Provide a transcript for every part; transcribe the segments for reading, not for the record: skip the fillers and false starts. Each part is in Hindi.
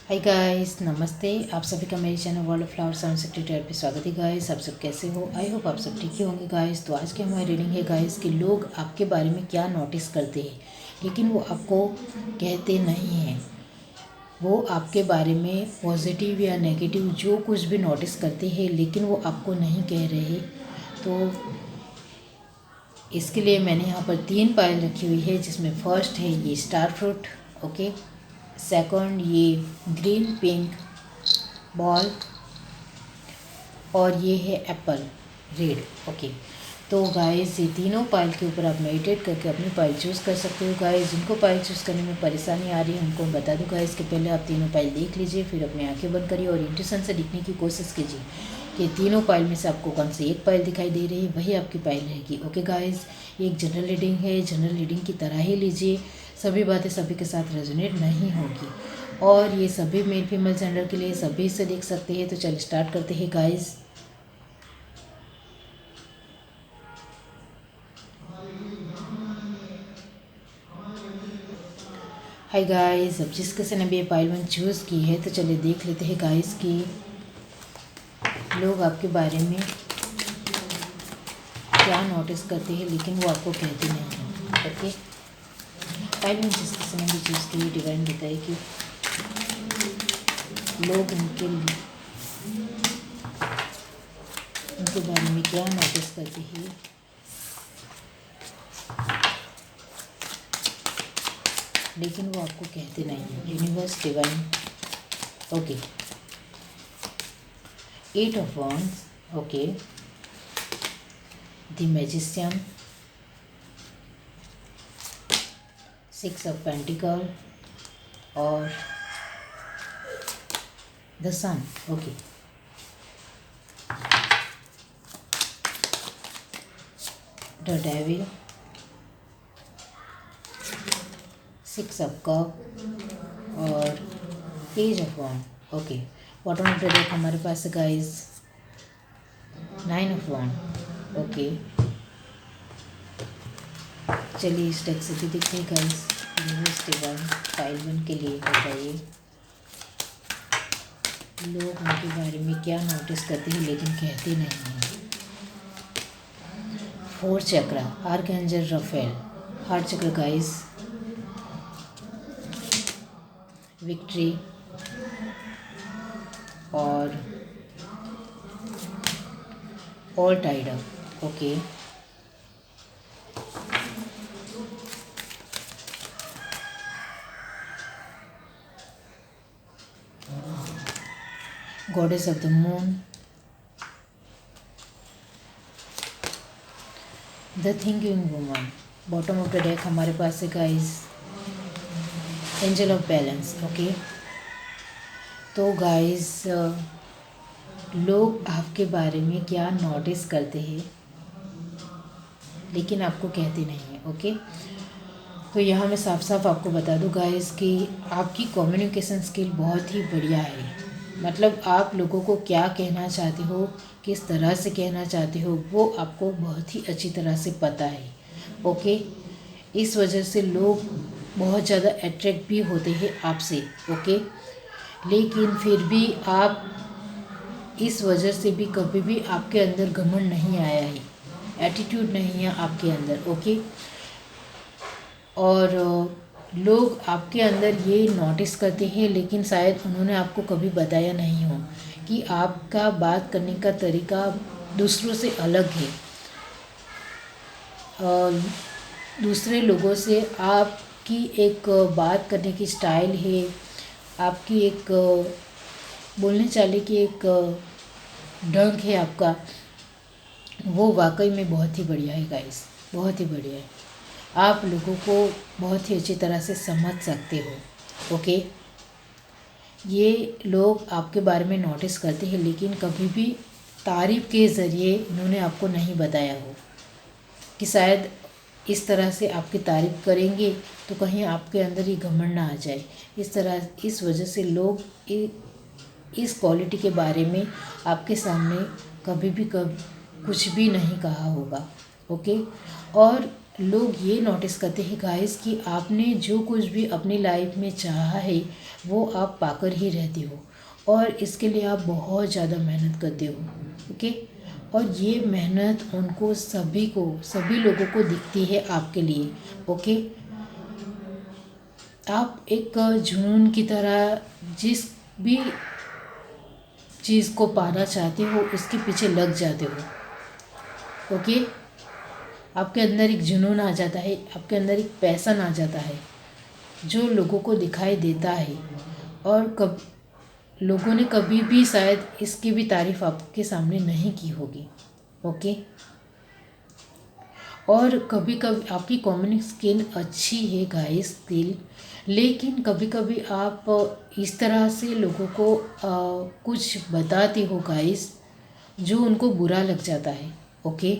हाय गाइस, नमस्ते। आप सभी का मेरे channel world of flower sound secretary पे स्वागत है। गाइस, आप सब कैसे हो? आई होप आप सब ठीक ही होंगे। गाइस, तो आज की हमारी रीडिंग है गाइस कि लोग आपके बारे में क्या नोटिस करते हैं लेकिन वो आपको कहते नहीं हैं। वो आपके बारे में पॉजिटिव या नेगेटिव जो कुछ भी नोटिस करते हैं लेकिन वो आपको नहीं कह रहे। तो इसके लिए मैंने यहाँ पर 3 पायल रखी हुई है, जिसमें फर्स्ट है ये स्टार फ्रूट, ओके। सेकंड ये ग्रीन पिंक बॉल और ये है एप्पल रेड, ओके। तो गाइस, ये तीनों पाइल के ऊपर आप मेडिटेट करके अपनी पाइल चूज़ कर सकते हो। गाइस, जिनको पाइल चूज़ करने में परेशानी आ रही है उनको बता दूँ गाइस कि पहले आप तीनों पाइल देख लीजिए, फिर अपनी आंखें बंद करिए और इंट्यूशन से लिखने की कोशिश कीजिए कि तीनों पाइल में से आपको कौन सी एक पाइल दिखाई दे रही है, वही आपकी पाइल रहेगी। ओके गाइस, ये एक जनरल रीडिंग है, जनरल रीडिंग की तरह ही लीजिए। सभी बातें सभी के साथ रेजोनेट नहीं होगी और ये सभी मेल फीमेल जेंडर के लिए सभी से देख सकते हैं। तो चलिए स्टार्ट करते हैं गाइस। हाय गाइस, अब जिस किसी ने भी ये पाइल 1 चूज़ की है तो चलिए देख लेते हैं गाइस कि लोग आपके बारे में क्या नोटिस करते हैं लेकिन वो आपको कहते नहीं हैं। ओके, पाइल 1 जिस किसी ने भी चूज़ की, डिवाइन बताए कि लोग उनके बारे में क्या नोटिस करते हैं लेकिन वो आपको कहते नहीं हैं। Universe, divine, okay. 8 of wands, okay. The magician, 6 of pentacle और the sun, okay. The devil, 6 of cup और page of wand, okay. Bottom of the deck हमारे पास है गाइस 9 ऑफ वॉन्ड, ओके। चलिए इस डेक से भी देखते हैं गाइस। यूनिवर्स, डिवाइन, पाइल 1 के लिए बताइए लोग उनके बारे में क्या नोटिस करते हैं लेकिन कहते नहीं हैं। 4 चक्र, आर्कएंजल रफेल, हार्ट चक्र गाइस, विक्ट्री और all tied up, okay. Goddess of the moon, the thinking woman. Bottom of the deck हमारे पास है guys angel of balance, okay. तो गाइस, लोग आपके बारे में क्या नोटिस करते हैं लेकिन आपको कहते नहीं हैं, ओके। तो यहाँ मैं साफ साफ आपको बता दूँ गाइस कि आपकी कम्युनिकेशन स्किल बहुत ही बढ़िया है। मतलब आप लोगों को क्या कहना चाहते हो, किस तरह से कहना चाहते हो, वो आपको बहुत ही अच्छी तरह से पता है, ओके। इस वजह से लोग बहुत ज़्यादा अट्रैक्ट भी होते हैं आपसे, ओके। लेकिन फिर भी आप इस वजह से भी कभी भी आपके अंदर घमंड नहीं आया है, एटीट्यूड नहीं है आपके अंदर, ओके। और लोग आपके अंदर ये नोटिस करते हैं लेकिन शायद उन्होंने आपको कभी बताया नहीं हो कि आपका बात करने का तरीका दूसरों से अलग है। दूसरे लोगों से आपकी एक बात करने की स्टाइल है, आपकी एक बोलने चालने की एक ढंग है आपका, वो वाकई में बहुत ही बढ़िया है गाइस, बहुत ही बढ़िया है। आप लोगों को बहुत ही अच्छी तरह से समझ सकते हो, ओके। ये लोग आपके बारे में नोटिस करते हैं लेकिन कभी भी तारीफ़ के ज़रिए इन्होंने आपको नहीं बताया हो कि शायद इस तरह से आपकी तारीफ़ करेंगे तो कहीं आपके अंदर ही घमंड ना आ जाए। इस वजह से लोग इस क्वालिटी के बारे में आपके सामने कभी भी कुछ भी नहीं कहा होगा, ओके। और लोग ये नोटिस करते हैं गाइस कि आपने जो कुछ भी अपनी लाइफ में चाहा है वो आप पाकर ही रहते हो, और इसके लिए आप बहुत ज़्यादा मेहनत करते हो। ओके, और ये मेहनत उनको सभी लोगों को दिखती है आपके लिए। ओके, आप एक जुनून की तरह जिस भी चीज़ को पाना चाहते हो उसके पीछे लग जाते हो। ओके, आपके अंदर एक जुनून आ जाता है, आपके अंदर एक पैशन आ जाता है जो लोगों को दिखाई देता है, और लोगों ने कभी भी शायद इसकी भी तारीफ़ आपके सामने नहीं की होगी। ओके, और कभी कभी आपकी कम्युनिकेशन स्किल अच्छी है गाइस स्किल, लेकिन कभी कभी आप इस तरह से लोगों को कुछ बताते हो गाइस जो उनको बुरा लग जाता है। ओके,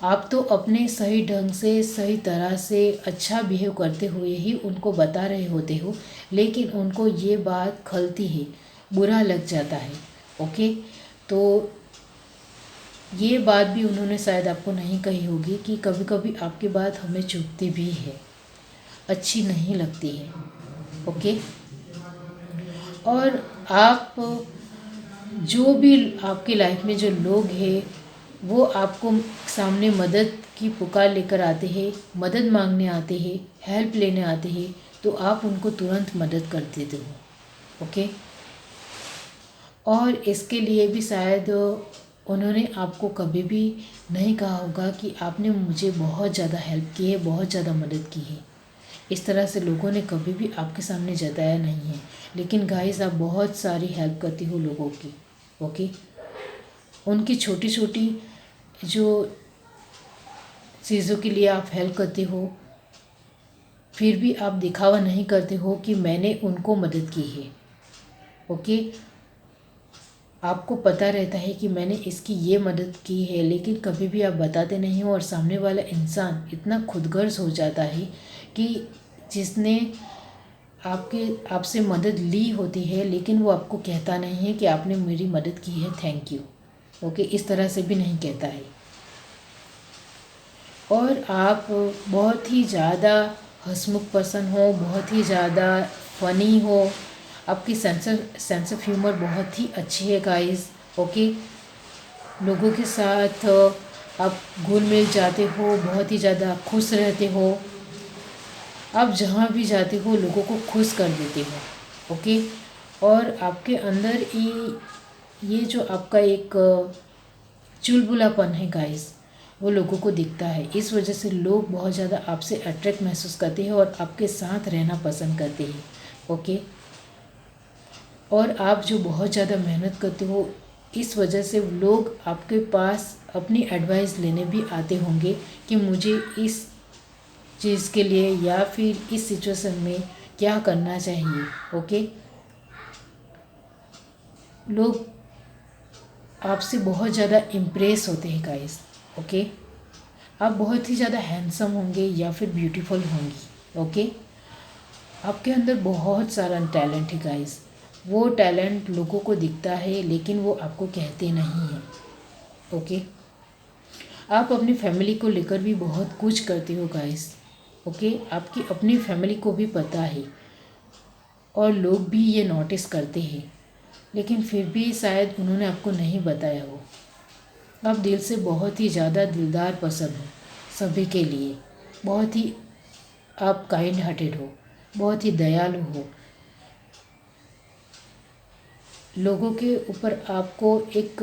आप तो अपने सही ढंग से सही तरह से अच्छा बिहेव करते हुए ही उनको बता रहे होते हो, लेकिन उनको ये बात खलती है, बुरा लग जाता है। ओके, तो ये बात भी उन्होंने शायद आपको नहीं कही होगी कि कभी कभी आपकी बात हमें चुभती भी है, अच्छी नहीं लगती है। ओके, और आप जो भी आपकी लाइफ में जो लोग हैं वो आपको सामने मदद की पुकार लेकर आते हैं, मदद मांगने आते हैं, हेल्प लेने आते हैं, तो आप उनको तुरंत मदद कर देते हो। ओके, और इसके लिए भी शायद उन्होंने आपको कभी भी नहीं कहा होगा कि आपने मुझे बहुत ज़्यादा हेल्प की है, बहुत ज़्यादा मदद की है। इस तरह से लोगों ने कभी भी आपके सामने जताया नहीं है, लेकिन गाइस आप बहुत सारी हेल्प करती हो लोगों की। ओके, उनकी छोटी छोटी जो चीज़ों के लिए आप हेल्प करते हो, फिर भी आप दिखावा नहीं करते हो कि मैंने उनको मदद की है। ओके, आपको पता रहता है कि मैंने इसकी ये मदद की है, लेकिन कभी भी आप बताते नहीं हो, और सामने वाला इंसान इतना खुदगर्ज हो जाता है कि जिसने आपसे मदद ली होती है लेकिन वो आपको कहता नहीं है कि आपने मेरी मदद की है, थैंक यू। ओके, इस तरह से भी नहीं कहता है। और आप बहुत ही ज़्यादा हंसमुख पर्सन हो, बहुत ही ज़्यादा फ़नी हो, आपकी सेंस ऑफ ह्यूमर बहुत ही अच्छी है गाइस। ओके, लोगों के साथ आप घुल मिल जाते हो, बहुत ही ज़्यादा खुश रहते हो, आप जहाँ भी जाते हो लोगों को खुश कर देते हो। ओके, और आपके अंदर ये जो आपका एक चुलबुलापन है गाइस वो लोगों को दिखता है। इस वजह से लोग बहुत ज़्यादा आपसे अट्रैक्ट महसूस करते हैं और आपके साथ रहना पसंद करते हैं। ओके, और आप जो बहुत ज़्यादा मेहनत करते हो इस वजह से लोग आपके पास अपनी एडवाइस लेने भी आते होंगे कि मुझे इस चीज़ के लिए या फिर इस सिचुएशन में क्या करना चाहिए। ओके, लोग आपसे बहुत ज़्यादा इम्प्रेस होते हैं गाइस। ओके, आप बहुत ही ज़्यादा हैंडसम होंगे या फिर ब्यूटीफुल होंगी। ओके, आपके अंदर बहुत सारा टैलेंट है गाइस, वो टैलेंट लोगों को दिखता है लेकिन वो आपको कहते नहीं हैं। ओके, आप अपनी फैमिली को लेकर भी बहुत कुछ करते हो गाइस। ओके, आपकी अपनी फैमिली को भी पता है और लोग भी ये नोटिस करते हैं, लेकिन फिर भी शायद उन्होंने आपको नहीं बताया हो। आप दिल से बहुत ही ज़्यादा दिलदार पर्सन हो सभी के लिए, बहुत ही आप काइंड हार्टेड हो, बहुत ही दयालु हो। लोगों के ऊपर आपको एक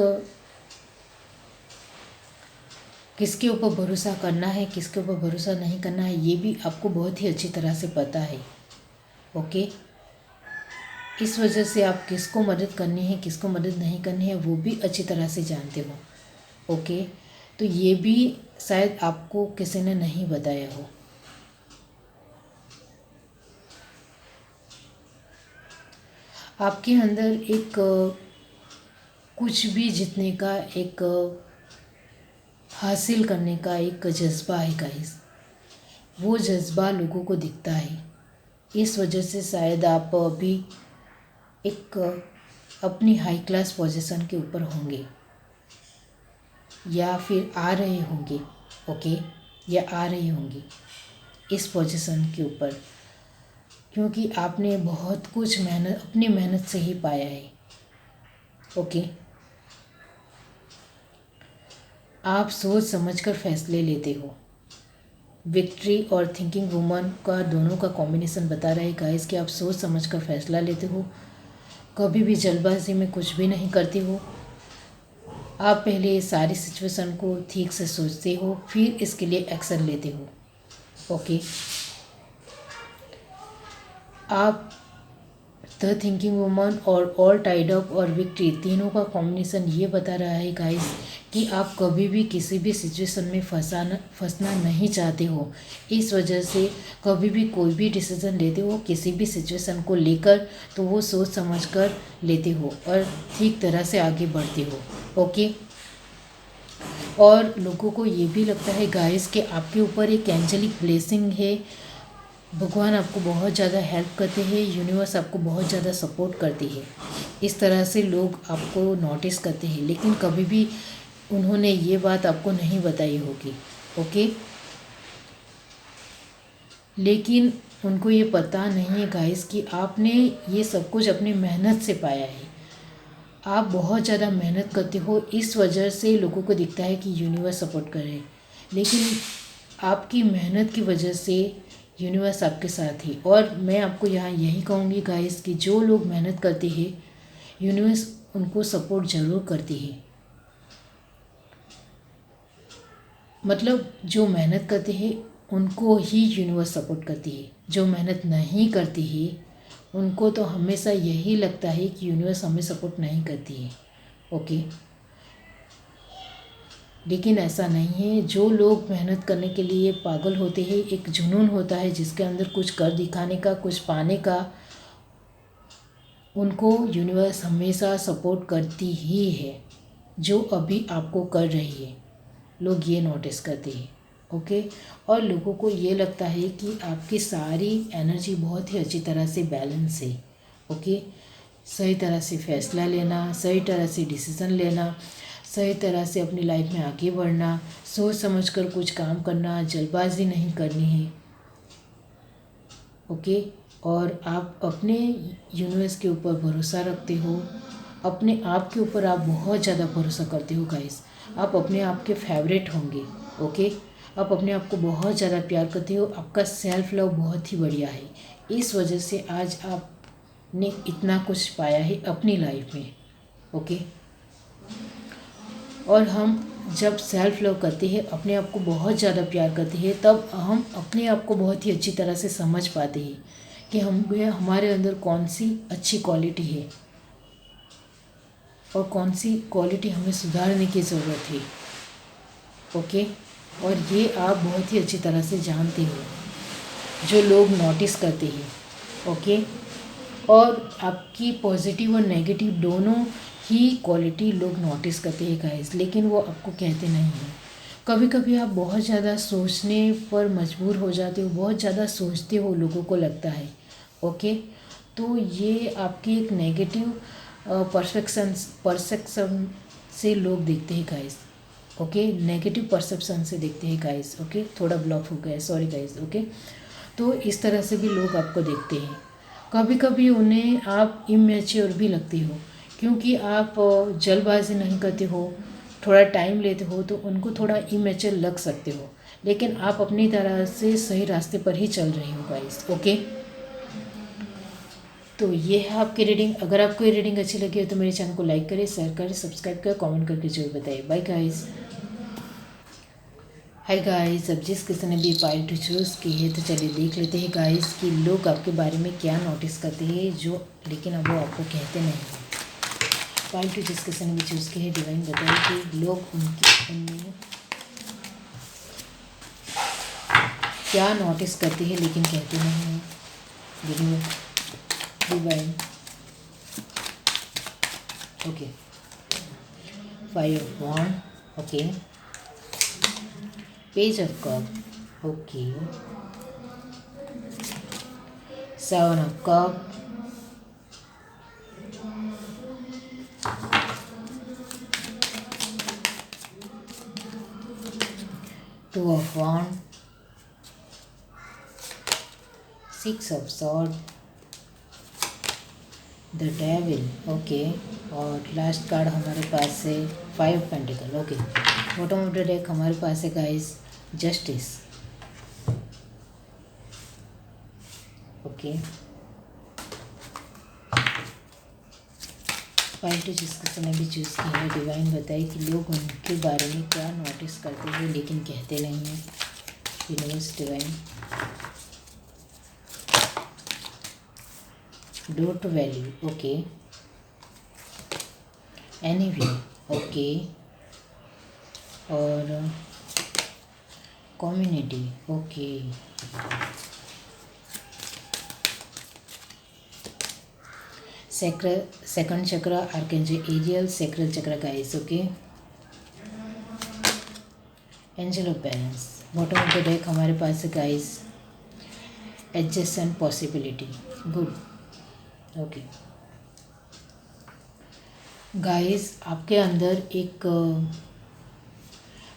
किसके ऊपर भरोसा करना है, किसके ऊपर भरोसा नहीं करना है, ये भी आपको बहुत ही अच्छी तरह से पता है। ओके, इस वजह से आप किसको मदद करनी है, किसको मदद नहीं करनी है वो भी अच्छी तरह से जानते हो। ओके, तो ये भी शायद आपको किसी ने नहीं बताया हो। आपके अंदर एक कुछ भी जीतने का, एक हासिल करने का एक जज्बा है गाइस, वो जज्बा लोगों को दिखता है। इस वजह से शायद आप अभी एक अपनी हाई क्लास पोजीशन के ऊपर होंगे या फिर आ रहे होंगे। ओके, या आ रही होंगी इस पोजीशन के ऊपर, क्योंकि आपने बहुत कुछ मेहनत, अपनी मेहनत से ही पाया है। ओके, आप सोच समझकर फैसले लेते हो। विक्ट्री और थिंकिंग वुमन का दोनों का कॉम्बिनेशन बता रहा है गाइस कि आप सोच समझकर फैसला लेते हो, कभी भी जल्दबाजी में कुछ भी नहीं करते हो। आप पहले सारी सिचुएशन को ठीक से सोचते हो, फिर इसके लिए एक्शन लेते हो। ओके, आप द थिंकिंग वुमन और ऑल टाइड अप और विक्ट्री तीनों का कॉम्बिनेशन ये बता रहा है गाइस कि आप कभी भी किसी भी सिचुएशन में फंसना नहीं चाहते हो। इस वजह से कभी भी कोई भी डिसीज़न लेते हो किसी भी सिचुएशन को लेकर, तो वो सोच समझ कर लेते हो और ठीक तरह से आगे बढ़ते हो। ओके, और लोगों को ये भी लगता है गाइस कि आपके ऊपर एक एंजेलिक ब्लेसिंग है, भगवान आपको बहुत ज़्यादा हेल्प करते हैं, यूनिवर्स आपको बहुत ज़्यादा सपोर्ट करती है। इस तरह से लोग आपको नोटिस करते हैं, लेकिन कभी भी उन्होंने ये बात आपको नहीं बताई होगी। ओके, लेकिन उनको ये पता नहीं है गाइस कि आपने ये सब कुछ अपनी मेहनत से पाया है। आप बहुत ज़्यादा मेहनत करते हो, इस वजह से लोगों को दिखता है कि यूनिवर्स सपोर्ट कर रहे हैं, लेकिन आपकी मेहनत की वजह से यूनिवर्स आपके साथ ही। और मैं आपको यहाँ यही कहूँगी गाइस कि जो लोग मेहनत करते हैं यूनिवर्स उनको सपोर्ट ज़रूर करती है। मतलब जो मेहनत करते हैं उनको ही यूनिवर्स सपोर्ट करती है, जो मेहनत नहीं करती है उनको तो हमेशा यही लगता है कि यूनिवर्स हमें सपोर्ट नहीं करती है। ओके, लेकिन ऐसा नहीं है। जो लोग मेहनत करने के लिए पागल होते हैं, एक जुनून होता है जिसके अंदर कुछ कर दिखाने का, कुछ पाने का, उनको यूनिवर्स हमेशा सपोर्ट करती ही है, जो अभी आपको कर रही है। लोग ये नोटिस करते हैं। ओके, और लोगों को ये लगता है कि आपकी सारी एनर्जी बहुत ही अच्छी तरह से बैलेंस है। ओके, सही तरह से फैसला लेना, सही तरह से डिसीज़न लेना, सही तरह से अपनी लाइफ में आगे बढ़ना, सोच समझकर कुछ काम करना, जल्दबाजी नहीं करनी है। ओके, और आप अपने यूनिवर्स के ऊपर भरोसा रखते हो, अपने आप के ऊपर आप बहुत ज़्यादा भरोसा करते हो गाइस। आप अपने आप के फेवरेट होंगे। ओके, आप अपने आप को बहुत ज़्यादा प्यार करते हो, आपका सेल्फ लव बहुत ही बढ़िया है। इस वजह से आज आपने इतना कुछ पाया है अपनी लाइफ में। ओके, और हम जब सेल्फ लव करते हैं, अपने आप को बहुत ज़्यादा प्यार करते हैं, तब हम अपने आप को बहुत ही अच्छी तरह से समझ पाते हैं कि हमारे अंदर कौन सी अच्छी क्वालिटी है और कौन सी क्वालिटी हमें सुधारने की ज़रूरत है। ओके, और ये आप बहुत ही अच्छी तरह से जानते हो, जो लोग नोटिस करते हैं। ओके, और आपकी पॉजिटिव और नेगेटिव दोनों ही क्वालिटी लोग नोटिस करते हैं गाइस, लेकिन वो आपको कहते नहीं हैं। कभी कभी आप बहुत ज़्यादा सोचने पर मजबूर हो जाते हो, बहुत ज़्यादा सोचते हो, लोगों को लगता है। ओके, तो ये आपकी एक नेगेटिव परसेप्शन से लोग देखते हैं गाइस। ओके, नेगेटिव परसेप्शन से देखते हैं गाइस। ओके, थोड़ा ब्लॉक हो गया, सॉरी गाइस। ओके, तो इस तरह से भी लोग आपको देखते हैं। कभी कभी उन्हें आप इमेच्योर भी लगते हो, क्योंकि आप जल्दबाजी नहीं करते हो, थोड़ा टाइम लेते हो, तो उनको थोड़ा इमेच्योर लग सकते हो, लेकिन आप अपनी तरह से सही रास्ते पर ही चल रहे हो गाइस। ओके, तो ये है आपकी रीडिंग। अगर आपको ये रीडिंग अच्छी लगी हो तो मेरे चैनल को लाइक करें, शेयर करें, सब्सक्राइब करें, कमेंट करके जरूर बताइए। Bye guys. हाय गाइस, अब जिस किसी ने भी पाइल टू चूज़ की है तो चलिए देख लेते हैं गाइस कि लोग आपके बारे में क्या नोटिस करते हैं, जो लेकिन अब वो आपको कहते नहीं हैं। पाइल टू जिस किसी ने भी चूज़ की है, डिवाइन बताइए कि लोग उनमें क्या नोटिस करते हैं लेकिन कहते नहीं हैं। Divine. Okay, 5 of Wands. Okay, Page of Cups. Okay, 7 of Cups. Two of Wands, Six of Swords, the devil, okay. और लास्ट कार्ड हमारे पास है five pentacle, okay. Bottom of the deck हमारे पास है गाइस जस्टिस, ओके। फाइव जिसके ने भी चूज़ किया है, डिवाइन बताए कि लोग उनके बारे में क्या नोटिस करते हैं लेकिन कहते नहीं हैं। Universe divine, dot value, okay. Anyway, okay. और कम्युनिटी, ओके। सेकंड चक्र आर्कएंजल एरियल, सैक्रल चक्र guys, okay. Angel of balance, bottom of the deck हमारे पास है guys adjacent possibility, good, okay. Guys आपके अंदर एक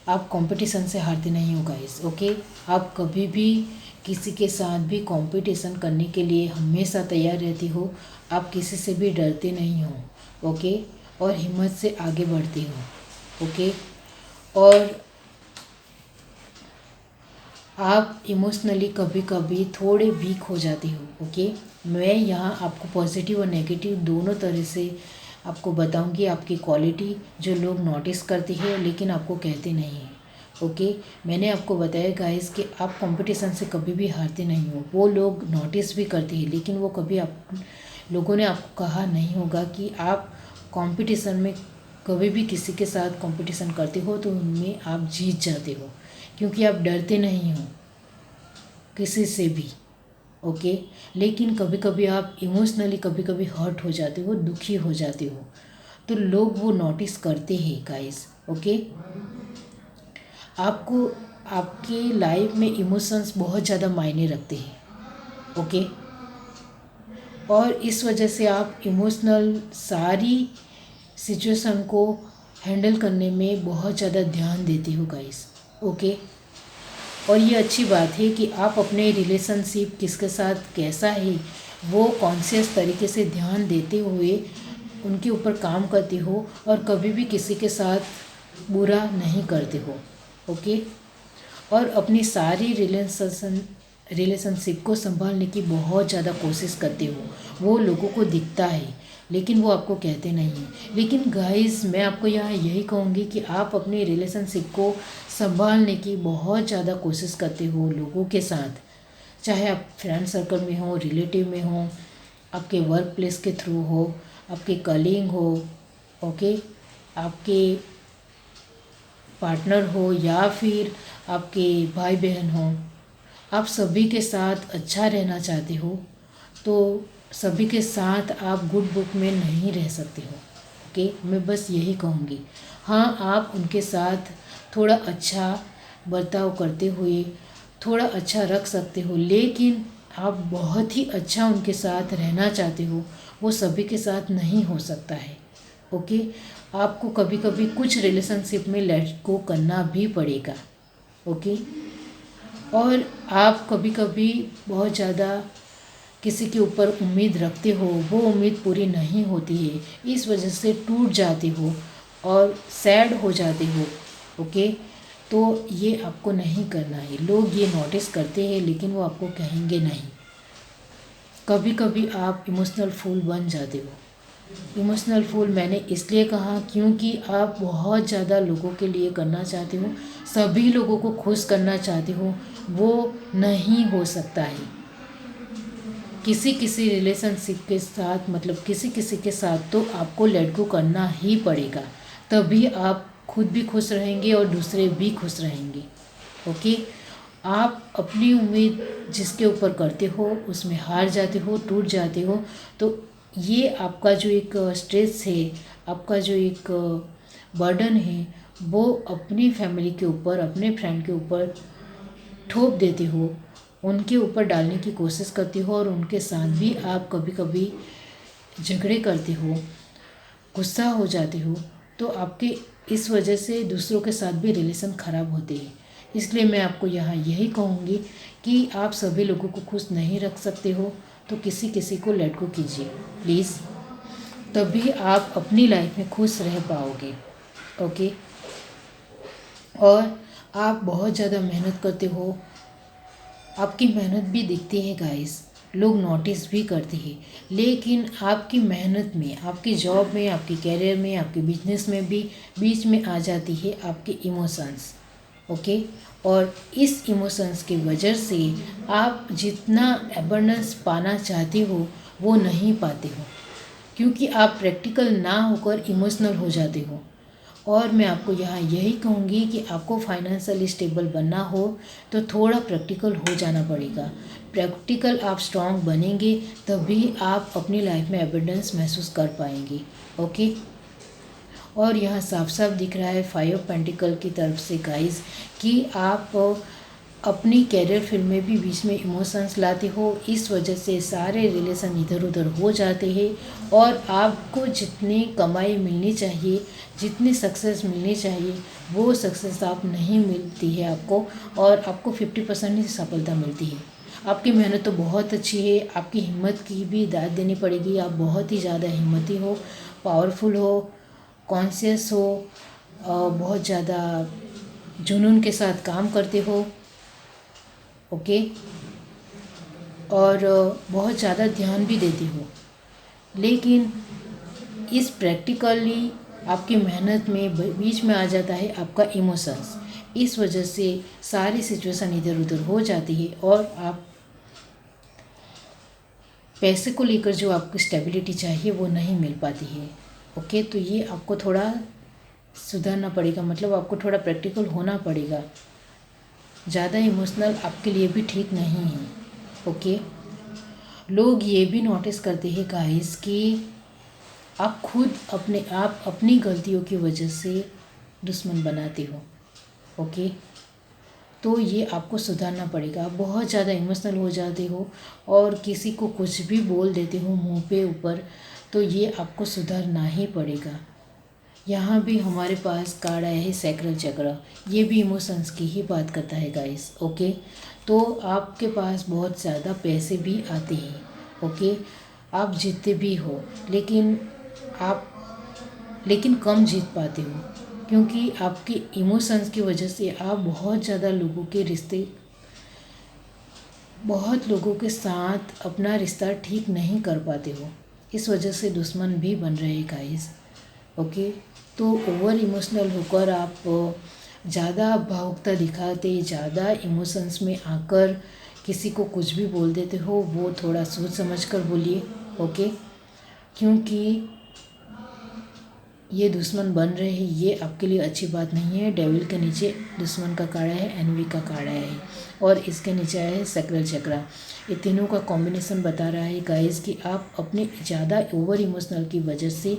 आप कंपटीशन से हारते नहीं हो गाइस, ओके। आप कभी भी किसी के साथ भी कंपटीशन करने के लिए हमेशा तैयार रहती हो। आप किसी से भी डरते नहीं हो, ओके। और हिम्मत से आगे बढ़ती हो, ओके। और आप इमोशनली कभी कभी थोड़े वीक हो जाती हो, ओके। मैं यहाँ आपको पॉजिटिव और नेगेटिव दोनों तरह से आपको बताऊंगी आपकी क्वालिटी, जो लोग नोटिस करते हैं लेकिन आपको कहते नहीं हैं, ओके। मैंने आपको बताया गाइस कि आप कंपटीशन से कभी भी हारते नहीं हो। वो लोग नोटिस भी करते हैं लेकिन वो कभी आप लोगों ने आपको कहा नहीं होगा कि आप कंपटीशन में कभी भी किसी के साथ कंपटीशन करते हो तो उनमें आप जीत जाते हो, क्योंकि आप डरते नहीं हो किसी से भी, ओके। लेकिन कभी कभी आप इमोशनली कभी कभी हर्ट हो जाते हो, दुखी हो जाते हो, तो लोग वो नोटिस करते हैं गाइस, ओके। आपको आपके लाइफ में इमोशंस बहुत ज़्यादा मायने रखते हैं, ओके। और इस वजह से आप इमोशनल सारी सिचुएशन को हैंडल करने में बहुत ज़्यादा ध्यान देते हो गाइस, ओके। और ये अच्छी बात है कि आप अपने रिलेशनशिप किसके साथ कैसा है वो कॉन्शियस तरीके से ध्यान देते हुए उनके ऊपर काम करते हो और कभी भी किसी के साथ बुरा नहीं करते हो, ओके। और अपनी सारी रिलेशनशिप को संभालने की बहुत ज़्यादा कोशिश करते हो। वो लोगों को दिखता है लेकिन वो आपको कहते नहीं हैं। लेकिन गाइस मैं आपको यहाँ यही कहूँगी कि आप अपनी रिलेशनशिप को संभालने की बहुत ज़्यादा कोशिश करते हो लोगों के साथ, चाहे आप फ्रेंड सर्कल में हो, रिलेटिव में हो, आपके वर्क प्लेस के थ्रू हो, आपके कलीग हो, ओके, आपके पार्टनर हो या फिर आपके भाई बहन हो। आप सभी के साथ अच्छा रहना चाहते हो तो सभी के साथ आप गुड बुक में नहीं रह सकते हो, ओके। मैं बस यही कहूँगी। हाँ, आप उनके साथ थोड़ा अच्छा बर्ताव करते हुए थोड़ा अच्छा रख सकते हो, लेकिन आप बहुत ही अच्छा उनके साथ रहना चाहते हो वो सभी के साथ नहीं हो सकता है, ओके। आपको कभी कभी कुछ रिलेशनशिप में लेट गो करना भी पड़ेगा, ओके। और आप कभी कभी बहुत ज़्यादा किसी के ऊपर उम्मीद रखते हो, वो उम्मीद पूरी नहीं होती है, इस वजह से टूट जाते हो और सैड हो जाते हो, ओके। तो ये आपको नहीं करना है। लोग ये नोटिस करते हैं लेकिन वो आपको कहेंगे नहीं। कभी कभी आप इमोशनल फूल बन जाते हो। इमोशनल फूल मैंने इसलिए कहा क्योंकि आप बहुत ज़्यादा लोगों के लिए करना चाहते हो, सभी लोगों को खुश करना चाहते हो, वो नहीं हो सकता है। किसी किसी रिलेशनशिप के साथ मतलब किसी किसी के साथ तो आपको लेट गो करना ही पड़ेगा, तभी आप खुद भी खुश रहेंगे और दूसरे भी खुश रहेंगे, ओके। आप अपनी उम्मीद जिसके ऊपर करते हो उसमें हार जाते हो, टूट जाते हो, तो ये आपका जो एक स्ट्रेस है, आपका जो एक बर्डन है, वो अपनी फैमिली के ऊपर, अपने फ्रेंड के ऊपर थोप देते हो, उनके ऊपर डालने की कोशिश करते हो और उनके साथ भी आप कभी कभी झगड़े करते हो, गुस्सा हो जाते हो, तो आपके इस वजह से दूसरों के साथ भी रिलेशन ख़राब होते हैं। इसलिए मैं आपको यहाँ यही कहूँगी कि आप सभी लोगों को खुश नहीं रख सकते हो तो किसी किसी को लेट गो कीजिए प्लीज़, तभी आप अपनी लाइफ में खुश रह पाओगे। ओके। और आप बहुत ज़्यादा मेहनत करते हो, आपकी मेहनत भी दिखती है गाइस, लोग नोटिस भी करते हैं, लेकिन आपकी मेहनत में, आपकी जॉब में, आपकी कैरियर में, आपके बिजनेस में भी बीच में आ जाती है आपके इमोशंस। ओके। और इस इमोशंस की वजह से आप जितना एबंडेंस पाना चाहते हो वो नहीं पाते हो, क्योंकि आप प्रैक्टिकल ना होकर इमोशनल हो जाते हो। और मैं आपको यहाँ यही कहूँगी कि आपको फाइनेंशियली स्टेबल बनना हो तो थोड़ा प्रैक्टिकल हो जाना पड़ेगा। प्रैक्टिकल आप स्ट्रांग बनेंगे तभी आप अपनी लाइफ में एबंडेंस महसूस कर पाएंगे। ओके। और यहाँ साफ साफ दिख रहा है 5 ऑफ पेंटिकल की तरफ से गाइस कि आप अपनी कैरियर फील्ड में भी बीच में इमोशंस लाते हो, इस वजह से सारे रिलेशन इधर उधर हो जाते हैं और आपको जितनी कमाई मिलनी चाहिए, जितनी सक्सेस मिलनी चाहिए वो सक्सेस आप नहीं मिलती है आपको, और आपको 50% ही सफलता मिलती है। आपकी मेहनत तो बहुत अच्छी है, आपकी हिम्मत की भी दाद देनी पड़ेगी। आप बहुत ही ज़्यादा हिम्मती हो, पावरफुल हो, कॉन्शियस हो, बहुत ज़्यादा जुनून के साथ काम करते हो। ओके। और बहुत ज़्यादा ध्यान भी देती हो, लेकिन इस प्रैक्टिकली आपकी मेहनत में बीच में आ जाता है आपका इमोशंस। इस वजह से सारी सिचुएशन इधर उधर हो जाती है और आप पैसे को लेकर जो आपको स्टेबिलिटी चाहिए वो नहीं मिल पाती है। ओके। तो ये आपको थोड़ा सुधारना पड़ेगा, मतलब आपको थोड़ा प्रैक्टिकल होना पड़ेगा। ज़्यादा इमोशनल आपके लिए भी ठीक नहीं है। ओके। लोग ये भी नोटिस करते हैं गाइस कि आप खुद आप अपनी गलतियों की वजह से दुश्मन बनाते हो। ओके। तो ये आपको सुधारना पड़ेगा। आप बहुत ज़्यादा इमोशनल हो जाते हो और किसी को कुछ भी बोल देते हो मुंह पे ऊपर, तो ये आपको सुधारना ही पड़ेगा। यहाँ भी हमारे पास कार्ड आया है सैक्रल चक्र, ये भी इमोशंस की ही बात करता है गाइस। ओके। तो आपके पास बहुत ज़्यादा पैसे भी आते हैं। ओके। आप जीतते भी हो, लेकिन कम जीत पाते हो, क्योंकि आपके इमोशंस की वजह से आप बहुत ज़्यादा बहुत लोगों के साथ अपना रिश्ता ठीक नहीं कर पाते हो, इस वजह से दुश्मन भी बन रहे हैं गाइस। ओके। तो ओवर इमोशनल होकर आप ज़्यादा भावुकता दिखाते, ज़्यादा इमोशंस में आकर किसी को कुछ भी बोल देते हो, वो थोड़ा सोच समझ कर बोलिए। ओके। क्योंकि ये दुश्मन बन रहे हैं, ये आपके लिए अच्छी बात नहीं है। डेविल के नीचे दुश्मन का कार्ड है, एनवी का कार्ड है और इसके नीचे आया है सैक्रल चक्र। ये तीनों का कॉम्बिनेशन बता रहा है गाइस कि आप अपने ज़्यादा ओवर इमोशनल की वजह से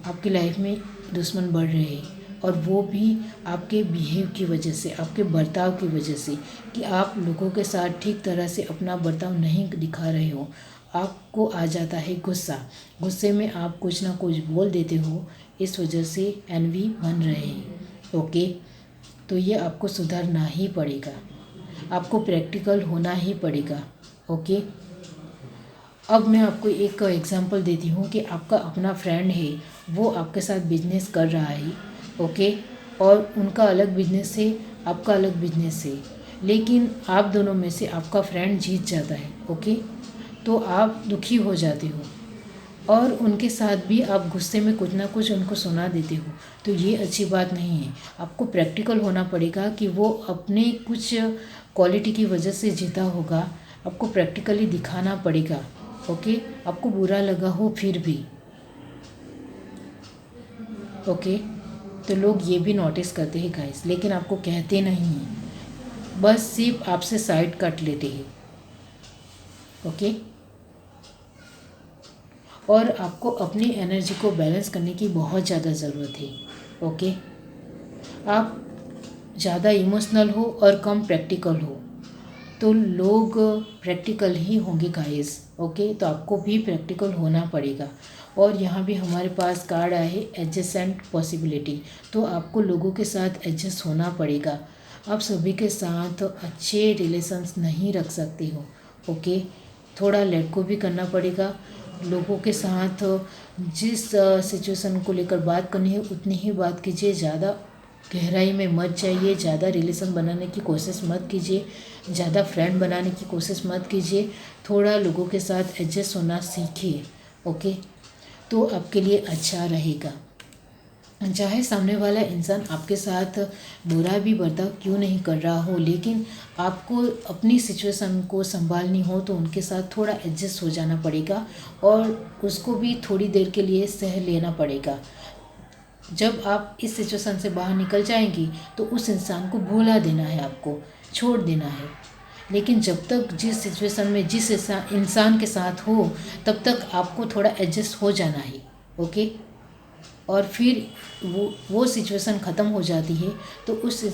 आपकी लाइफ में दुश्मन बढ़ रहे हैं, और वो भी आपके बिहेव की वजह से, आपके बर्ताव की वजह से, कि आप लोगों के साथ ठीक तरह से अपना बर्ताव नहीं दिखा रहे हो। आपको आ जाता है गुस्सा, गुस्से में आप कुछ ना कुछ बोल देते हो, इस वजह से एनवी बन रहे हैं। ओके। तो ये आपको सुधारना ही पड़ेगा, आपको प्रैक्टिकल होना ही पड़ेगा। ओके। अब मैं आपको एक एग्जांपल देती हूँ कि आपका अपना फ्रेंड है, वो आपके साथ बिजनेस कर रहा है। ओके। और उनका अलग बिजनेस है, आपका अलग बिजनेस है, लेकिन आप दोनों में से आपका फ्रेंड जीत जाता है। ओके। तो आप दुखी हो जाते हो और उनके साथ भी आप गुस्से में कुछ ना कुछ उनको सुना देते हो, तो ये अच्छी बात नहीं है। आपको प्रैक्टिकल होना पड़ेगा कि वो अपने कुछ क्वालिटी की वजह से जीता होगा, आपको प्रैक्टिकली दिखाना पड़ेगा। ओके। आपको बुरा लगा हो फिर भी। ओके। तो लोग ये भी नोटिस करते हैं गाइस, लेकिन आपको कहते नहीं हैं, बस सिर्फ आपसे साइड काट लेते हैं। ओके। और आपको अपनी एनर्जी को बैलेंस करने की बहुत ज़्यादा ज़रूरत है। ओके। आप ज़्यादा इमोशनल हो और कम प्रैक्टिकल हो, तो लोग प्रैक्टिकल ही होंगे गाइस। ओके। तो आपको भी प्रैक्टिकल होना पड़ेगा। और यहाँ भी हमारे पास कार्ड आया है एडजस्टेंट पॉसिबिलिटी, तो आपको लोगों के साथ एडजस्ट होना पड़ेगा। आप सभी के साथ अच्छे रिलेशंस नहीं रख सकते हो। ओके, थोड़ा लेट को भी करना पड़ेगा। लोगों के साथ जिस सिचुएशन को लेकर बात करनी है उतनी ही बात कीजिए, ज़्यादा गहराई में मत जाइए, ज़्यादा रिलेशन बनाने की कोशिश मत कीजिए, ज़्यादा फ्रेंड बनाने की कोशिश मत कीजिए। थोड़ा लोगों के साथ एडजस्ट होना सीखिए। ओके, तो आपके लिए अच्छा रहेगा। चाहे सामने वाला इंसान आपके साथ बुरा भी बर्ताव क्यों नहीं कर रहा हो, लेकिन आपको अपनी सिचुएशन को संभालनी हो तो उनके साथ थोड़ा एडजस्ट हो जाना पड़ेगा और उसको भी थोड़ी देर के लिए सह लेना पड़ेगा। जब आप इस सिचुएशन से बाहर निकल जाएंगी तो उस इंसान को भुला देना है, आपको छोड़ देना है। लेकिन जब तक जिस सिचुएशन में जिस इंसान के साथ हो तब तक आपको थोड़ा एडजस्ट हो जाना है। ओके, और फिर वो सिचुएशन ख़त्म हो जाती है तो उस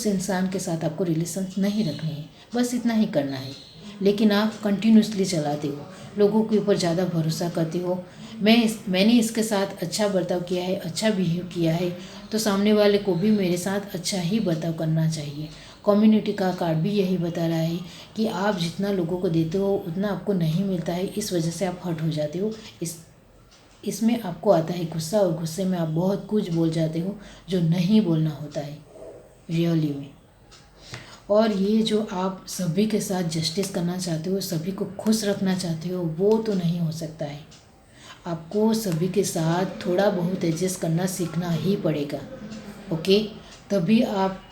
इंसान के साथ आपको रिलेशन नहीं रखने हैं, बस इतना ही करना है। लेकिन आप कंटिन्यूसली चलाते हो, लोगों के ऊपर ज़्यादा भरोसा करते हो। मैंने इसके साथ अच्छा बर्ताव किया है, अच्छा बिहेव किया है, तो सामने वाले को भी मेरे साथ अच्छा ही बर्ताव करना चाहिए। कम्युनिटी का कार्ड भी यही बता रहा है कि आप जितना लोगों को देते हो उतना आपको नहीं मिलता है, इस वजह से आप हर्ट हो जाते हो। इसमें आपको आता है गुस्सा, और गुस्से में आप बहुत कुछ बोल जाते हो जो नहीं बोलना होता है रियली में। और ये जो आप सभी के साथ जस्टिस करना चाहते हो, सभी को खुश रखना चाहते हो, वो तो नहीं हो सकता है। आपको सभी के साथ थोड़ा बहुत एडजस्ट करना सीखना ही पड़ेगा। ओके, तभी आप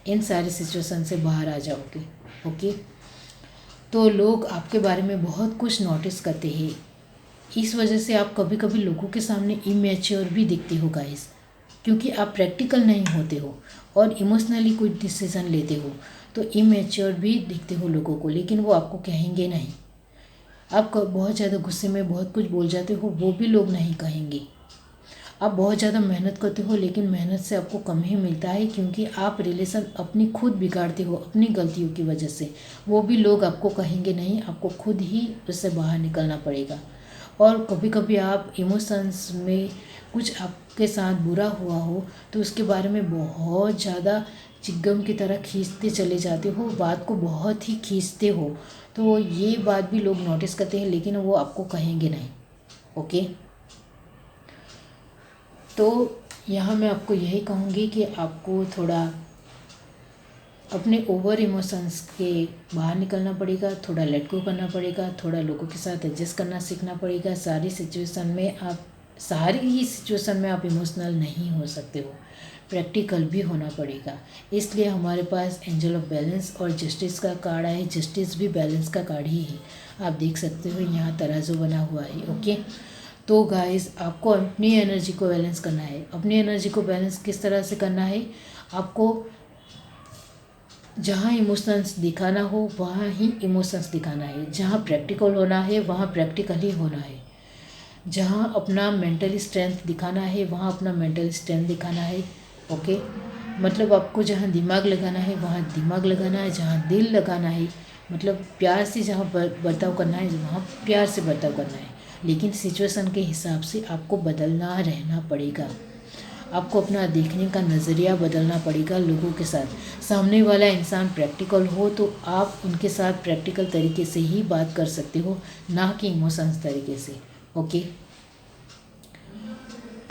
इन सारी सिचुएशन से बाहर आ जाओगे। ओके, तो लोग आपके बारे में बहुत कुछ नोटिस करते हैं, इस वजह से आप कभी कभी लोगों के सामने इमेच्योर भी दिखते हो गाइस, क्योंकि आप प्रैक्टिकल नहीं होते हो और इमोशनली कोई डिसीज़न लेते हो, तो इमेच्योर भी दिखते हो लोगों को, लेकिन वो आपको कहेंगे नहीं। आप बहुत ज़्यादा गुस्से में बहुत कुछ बोल जाते हो, वो भी लोग नहीं कहेंगे। आप बहुत ज़्यादा मेहनत करते हो, लेकिन मेहनत से आपको कम ही मिलता है, क्योंकि आप रिलेशन अपनी खुद बिगाड़ते हो अपनी गलतियों की वजह से। वो भी लोग आपको कहेंगे नहीं, आपको खुद ही उससे बाहर निकलना पड़ेगा। और कभी कभी आप इमोशंस में कुछ आपके साथ बुरा हुआ हो तो उसके बारे में बहुत ज़्यादा चिंगम की तरह खींचते चले जाते हो, बात को बहुत ही खींचते हो, तो ये बात भी लोग नोटिस करते हैं, लेकिन वो आपको कहेंगे नहीं। ओके, तो यहाँ मैं आपको यही कहूँगी कि आपको थोड़ा अपने ओवर इमोशंस के बाहर निकलना पड़ेगा, थोड़ा लेट गो करना पड़ेगा, थोड़ा लोगों के साथ एडजस्ट करना सीखना पड़ेगा। सारी ही सिचुएशन में आप इमोशनल नहीं हो सकते हो, प्रैक्टिकल भी होना पड़ेगा। इसलिए हमारे पास एंजल ऑफ बैलेंस और जस्टिस का कार्ड है। जस्टिस भी बैलेंस का कार्ड ही है, आप देख सकते हो यहाँ तराजू बना हुआ है। ओके, तो गाइस आपको अपनी एनर्जी को बैलेंस करना है। अपनी एनर्जी को बैलेंस किस तरह से करना है, आपको जहाँ इमोशंस दिखाना हो वहाँ ही इमोशंस दिखाना है, जहाँ प्रैक्टिकल होना है वहाँ प्रैक्टिकल ही होना है, जहाँ अपना मेंटल स्ट्रेंथ दिखाना है वहाँ अपना मेंटल स्ट्रेंथ दिखाना है। ओके, मतलब आपको जहाँ दिमाग लगाना है वहाँ दिमाग लगाना है, जहाँ दिल लगाना है मतलब प्यार से जहाँ बर्ताव करना है वहाँ प्यार से बर्ताव करना है, लेकिन सिचुएशन के हिसाब से आपको बदलना रहना पड़ेगा। आपको अपना देखने का नज़रिया बदलना पड़ेगा लोगों के साथ। सामने वाला इंसान प्रैक्टिकल हो तो आप उनके साथ प्रैक्टिकल तरीके से ही बात कर सकते हो, ना कि इमोशंस तरीके से। ओके,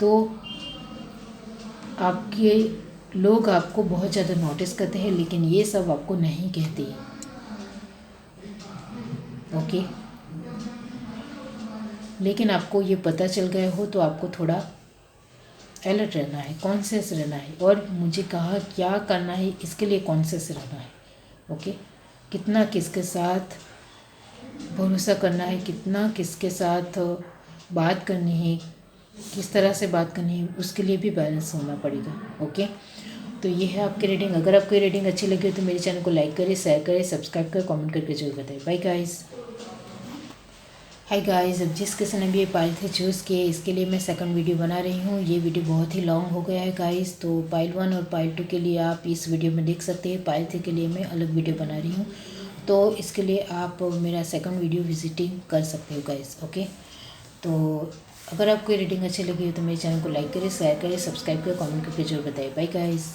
तो आपके लोग आपको बहुत ज़्यादा नोटिस करते हैं, लेकिन ये सब आपको नहीं कहते। ओके, लेकिन आपको ये पता चल गया हो तो आपको थोड़ा अलर्ट रहना है, कॉन्शियस रहना है, और मुझे कहा क्या करना है इसके लिए कॉन्शियस रहना है। ओके, कितना किसके साथ भरोसा करना है, कितना किसके साथ बात करनी है, किस तरह से बात करनी है, उसके लिए भी बैलेंस होना पड़ेगा। ओके, तो ये है आपकी रीडिंग। अगर आपको ये रीडिंग अच्छी लगी हो तो मेरे चैनल को लाइक करें, शेयर करें, सब्सक्राइब करें, कमेंट करके जरूर बताएं। Bye guys. हाय गाइस, अब जिस किसी ने भी ये पाइल थे चूज़ किए, इसके लिए मैं सेकंड वीडियो बना रही हूँ। ये वीडियो बहुत ही लॉन्ग हो गया है गाइस, तो पाइल 1 और पाइल 2 के लिए आप इस वीडियो में देख सकते हैं। पाइल 3 के लिए मैं अलग वीडियो बना रही हूँ, तो इसके लिए आप मेरा सेकंड वीडियो विजिटिंग कर सकते हो गाइस। ओके, तो अगर आपको ये रीडिंग अच्छी लगी हो तो मेरे चैनल को लाइक करें, शेयर करें, सब्सक्राइब करें, कमेंट करके जरूर बताइए। Bye guys.